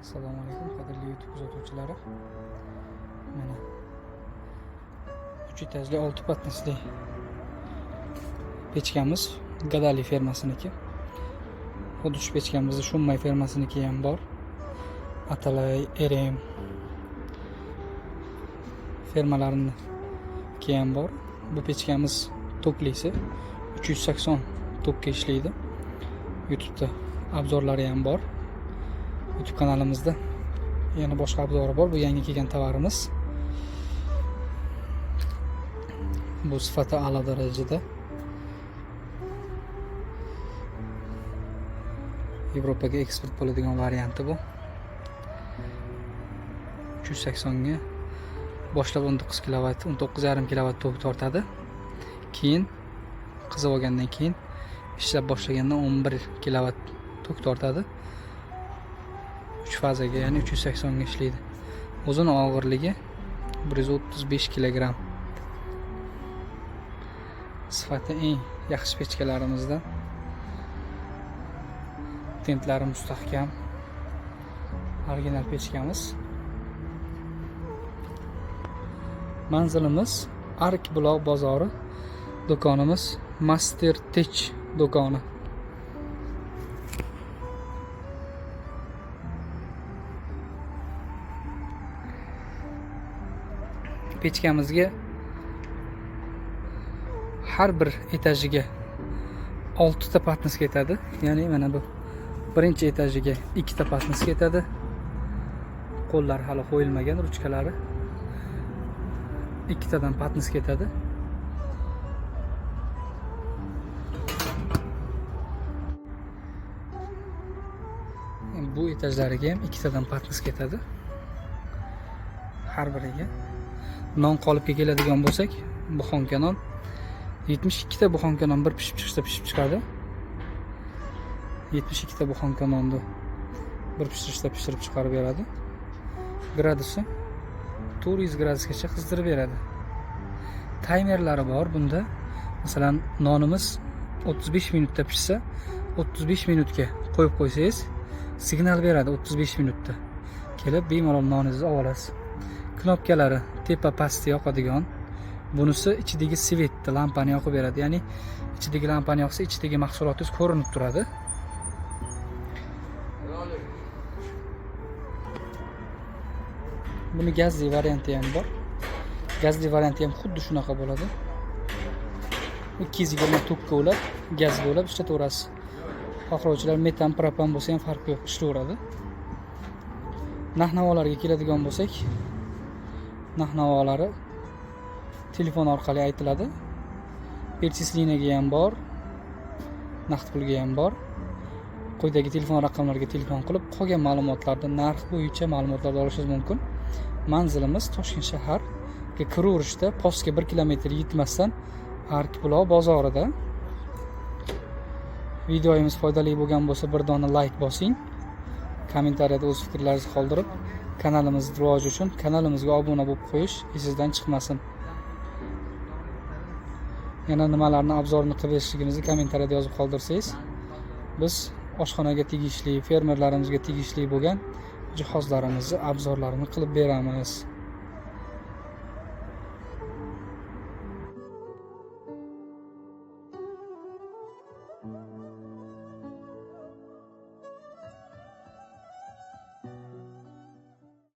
Assalomu alaykum qadrli YouTube kuzatuvchilari. Mana 3 etajli 6 patnisli pechkamiz Gadali fermasiniki. Xuddi shu pechkamizda Shummay fermasiniki ham bor. Atalay, Erem fermalariniki ham bor. Bu pechkamiz toklisi 380 tokka ishlaydi. YouTube'da obzorlari ham bor. YouTube kanalimizda yana boshqa obzori bor. Bu yangi kelgan tovarimiz. Bu sifati a'lo darajada. Yevropaga eksport bo'ladigan varianti bu. 380 ga boshlab 19 kW, 19,5 kW tok tortadi. Keyin qizib olgandan keyin ishlab boshlaganda 11 kW tok tortadi. 3 fazaga, ya'ni 380 ga ishlaydi. O'zini og'irligi 135 kg. Sifati eng yaxshi pechkalarimizdan. Tentlari mustahkam. Original pechkamiz. Manzilimiz Ark Buloq bozori. Do'konimiz Master Tech do'koni. Pechkamizga har bir etajiga 6 ta patnis ketadi. Ya'ni mana bu birinchi etajiga 2 ta patnis ketadi. Qo'llar hali qo'yilmagan, ruchkalari. 2 tadan patnis ketadi. Bu etajlariga ham 2 tadan patnis ketadi. Har biriga non qolipga keladigan bo'lsak, buxonka non 72 ta buxonka non bir pishib chiqsa pishib chiqadi. 72 ta buxonka nonni bir pishirishda pishirib chiqarib beradi. Gradusi 400 gradusgacha qizdirib beradi. Taymerlari bor bunda. Masalan, nonimiz 35 minutda pishsa, 35 minutga qo'yib qo'ysangiz, signal beradi 35 minutda. Kelib bemalol noningizni olasiz. Knopkalari tepa pastda yoqadigan. Bunisi ichidagi svetni, lampani yoqib beradi. Ya'ni ichidagi lampani yoqsa, ichidagi mahsulotingiz ko'rinib turadi. Buni gazli varianti ham bor. Gazli varianti ham xuddi shunaqa bo'ladi. 220 tokka bo'lib, gaz bo'lib ishlataverasiz. Xohlovchilar metan, propan bo'lsa ham farqi yo'q, ishlayveradi. Narx-navolarga keladigan bo'lsak, narx-navolari telefon orqali aytiladi. Perchislinaga ham bor, naqd pulga ham bor. Quyidagi telefon raqamlariga telefon qilib, qolgan ma'lumotlarni narx bo'yicha ma'lumotlarni olishingiz mumkin. Manzilimiz Toshkent shaharga kiraverishda postga 1 kilometr yetmasdan Ark Buloq bozorida. Videoyimiz foydali bo'lgan bo'lsa, bir dona like bosing. Kommentariyada o'z fikrlaringizni qoldirib, kanalimiz rivoji uchun kanalimizga obuna bo'lib qo'yish esingizdan chiqmasin. Yana nimalarni obzorini qilib berishligimizni kommentariyada yozib qoldirsangiz, biz oshxonaga tegishli, fermerlarimizga tegishli bo'lgan jihozlarimizni obzorlarini qilib beramiz.